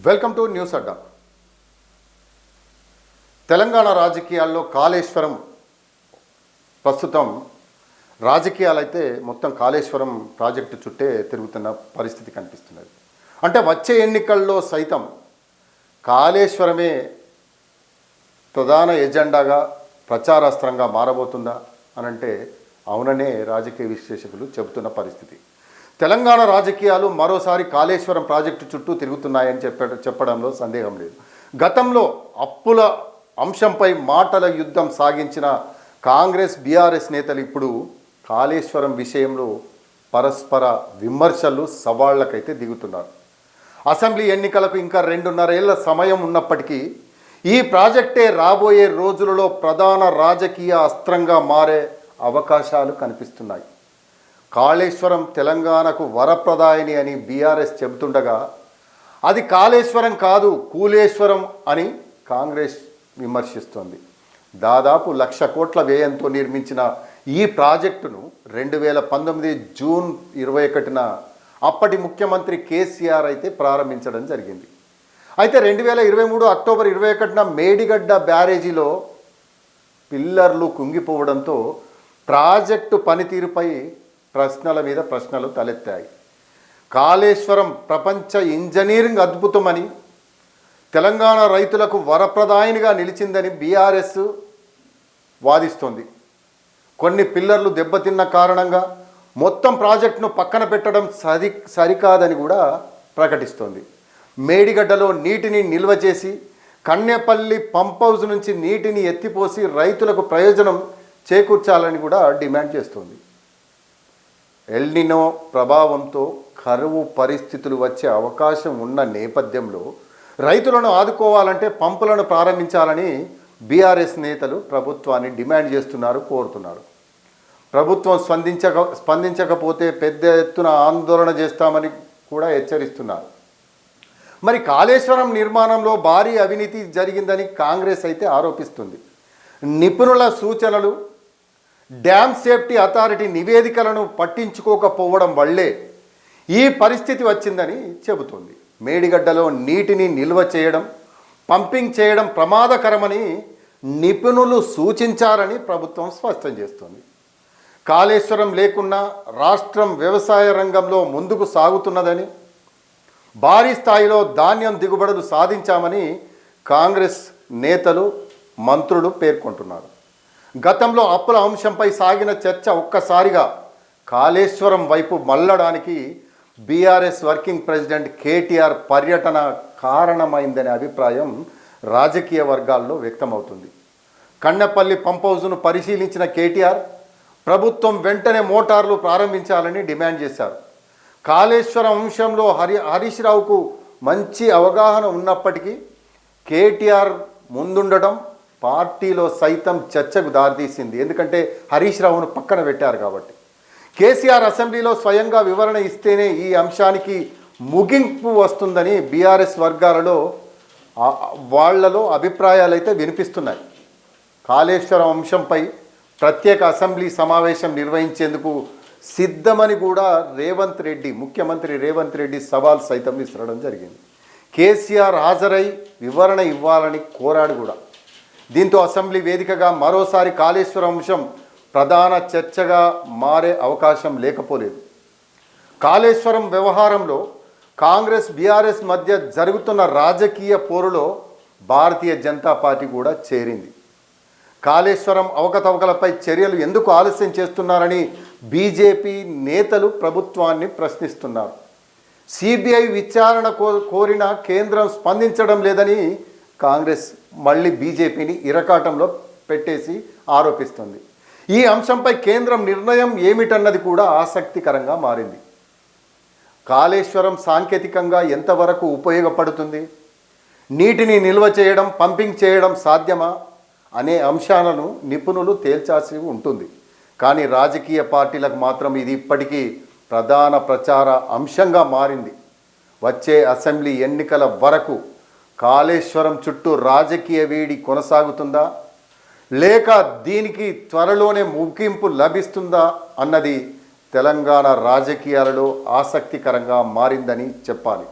Welcome to news అడ్డా. తెలంగాణ రాజకీయాల్లో కాళేశ్వరం ప్రస్తుతం రాజకీయాలైతే మొత్తం కాళేశ్వరం ప్రాజెక్టు చుట్టే తిరుగుతున్న పరిస్థితి కనిపిస్తున్నది. అంటే వచ్చే ఎన్నికల్లో సైతం కాళేశ్వరమే ప్రధాన ఎజెండాగా ప్రచారాస్త్రంగా మారబోతుందా అనంటే అవుననే రాజకీయ విశ్లేషకులు చెబుతున్న పరిస్థితి. తెలంగాణ రాజకీయాలు మరోసారి కాళేశ్వరం ప్రాజెక్టు చుట్టూ తిరుగుతున్నాయని చెప్పడంలో సందేహం లేదు. గతంలో అప్పుల అంశంపై మాటల యుద్ధం సాగించిన కాంగ్రెస్ బీఆర్ఎస్ నేతలు ఇప్పుడు కాళేశ్వరం విషయంలో పరస్పర విమర్శలు సవాళ్లకైతే దిగుతున్నారు. అసెంబ్లీ ఎన్నికలకు ఇంకా 2.5 ఏళ్ల సమయం ఉన్నప్పటికీ ఈ ప్రాజెక్టే రాబోయే రోజులలో ప్రధాన రాజకీయ అస్త్రంగా మారే అవకాశాలు కనిపిస్తున్నాయి. కాళేశ్వరం తెలంగాణకు వరప్రదాయిని అని బీఆర్ఎస్ చెబుతుండగా అది కాళేశ్వరం కాదు కూలేశ్వరం అని కాంగ్రెస్ విమర్శిస్తోంది. దాదాపు 1,00,000 కోట్ల వ్యయంతో నిర్మించిన ఈ ప్రాజెక్టును 2019 జూన్ 21న అప్పటి ముఖ్యమంత్రి కేసీఆర్ అయితే ప్రారంభించడం జరిగింది. అయితే 2023 అక్టోబర్ 21న మేడిగడ్డ బ్యారేజీలో పిల్లర్లు కుంగిపోవడంతో ప్రాజెక్టు పనితీరుపై ప్రశ్నల మీద ప్రశ్నలు తలెత్తాయి. కాళేశ్వరం ప్రపంచ ఇంజనీరింగ్ అద్భుతమని, తెలంగాణ రైతులకు వరప్రదాయినిగా నిలిచిందని బీఆర్ఎస్ వాదిస్తోంది. కొన్ని పిల్లర్లు దెబ్బతిన్న కారణంగా మొత్తం ప్రాజెక్టును పక్కన పెట్టడం సరికాదని కూడా ప్రకటిస్తోంది. మేడిగడ్డలో నీటిని నిల్వ చేసి కన్నెపల్లి పంప్ హౌస్ నుంచి నీటిని ఎత్తిపోసి రైతులకు ప్రయోజనం చేకూర్చాలని కూడా డిమాండ్ చేస్తోంది. ఎల్నినో ప్రభావంతో కరువు పరిస్థితులు వచ్చే అవకాశం ఉన్న నేపథ్యంలో రైతులను ఆదుకోవాలంటే పంపులను ప్రారంభించాలని బీఆర్ఎస్ నేతలు ప్రభుత్వాన్ని డిమాండ్ చేస్తున్నారు, కోరుతున్నారు. ప్రభుత్వం స్పందించకపోతే పెద్ద ఎత్తున ఆందోళన చేస్తామని కూడా హెచ్చరిస్తున్నారు. మరి కాళేశ్వరం నిర్మాణంలో భారీ అవినీతి జరిగిందని కాంగ్రెస్ అయితే ఆరోపిస్తుంది. నిపుణుల సూచనలు, డ్యామ్ సేఫ్టీ అథారిటీ నివేదికలను పట్టించుకోకపోవడం వల్లే ఈ పరిస్థితి వచ్చిందని చెబుతుంది. మేడిగడ్డలో నీటిని నిల్వ చేయడం, పంపింగ్ చేయడం ప్రమాదకరమని నిపుణులు సూచించారని ప్రభుత్వం స్పష్టం చేస్తుంది. కాళేశ్వరం లేకున్నా రాష్ట్రం వ్యవసాయ రంగంలో ముందుకు సాగుతున్నదని, భారీ స్థాయిలో ధాన్యం దిగుబడులు సాధించామని కాంగ్రెస్ నేతలు, మంత్రులు పేర్కొంటున్నారు. గతంలో అప్పుల అంశంపై సాగిన చర్చ ఒక్కసారిగా కాళేశ్వరం వైపు మళ్ళడానికి బీఆర్ఎస్ వర్కింగ్ ప్రెసిడెంట్ కేటీఆర్ పర్యటన కారణమైందనే అభిప్రాయం రాజకీయ వర్గాల్లో వ్యక్తమవుతుంది. కన్నెపల్లి పంప్ హౌస్ను పరిశీలించిన కేటీఆర్ ప్రభుత్వం వెంటనే మోటార్లు ప్రారంభించాలని డిమాండ్ చేశారు. కాళేశ్వరం అంశంలో హరీష్ రావుకు మంచి అవగాహన ఉన్నప్పటికీ కేటీఆర్ ముందుండడం పార్టీలో సైతం చర్చకు దారితీసింది. ఎందుకంటే హరీష్ రావును పక్కన పెట్టారు కాబట్టి. కేసీఆర్ అసెంబ్లీలో స్వయంగా వివరణ ఇస్తేనే ఈ అంశానికి ముగింపు వస్తుందని బీఆర్ఎస్ వాళ్లలో అభిప్రాయాలు అయితే వినిపిస్తున్నాయి. కాళేశ్వరం అంశంపై ప్రత్యేక అసెంబ్లీ సమావేశం నిర్వహించేందుకు సిద్ధమని కూడా ముఖ్యమంత్రి రేవంత్ రెడ్డి సవాల్ సైతం విసరడం జరిగింది. కేసీఆర్ హాజరై వివరణ ఇవ్వాలని కోరాడు కూడా. దీంతో అసెంబ్లీ వేదికగా మరోసారి కాళేశ్వరం అంశం ప్రధాన చర్చగా మారే అవకాశం లేకపోలేదు. కాళేశ్వరం వ్యవహారంలో కాంగ్రెస్ బీఆర్ఎస్ మధ్య జరుగుతున్న రాజకీయ పోరులో భారతీయ జనతా పార్టీ కూడా చేరింది. కాళేశ్వరం అవకతవకలపై చర్యలు ఎందుకు ఆలస్యం చేస్తున్నారని బీజేపీ నేతలు ప్రభుత్వాన్ని ప్రశ్నిస్తున్నారు. సిబిఐ విచారణ కోరిన కేంద్రం స్పందించడం లేదని కాంగ్రెస్ మళ్ళీ బీజేపీని ఇరకాటంలో పెట్టేసి ఆరోపిస్తుంది. ఈ అంశంపై కేంద్రం నిర్ణయం ఏమిటన్నది కూడా ఆసక్తికరంగా మారింది. కాళేశ్వరం సాంకేతికంగా ఎంతవరకు ఉపయోగపడుతుంది, నీటిని నిల్వ చేయడం, పంపింగ్ చేయడం సాధ్యమా అనే అంశాలను నిపుణులు తేల్చాల్సి ఉంటుంది. కానీ రాజకీయ పార్టీలకు మాత్రం ఇది ఇప్పటికీ ప్రధాన ప్రచార అంశంగా మారింది. వచ్చే అసెంబ్లీ ఎన్నికల వరకు కాళేశ్వరం చుట్టూ రాజకీయ వేడి కొనసాగుతుందా లేక దీనికి త్వరలోనే ముగింపు లభిస్తుందా అన్నది తెలంగాణ రాజకీయాలలో ఆసక్తికరంగా మారిందని చెప్పాలి.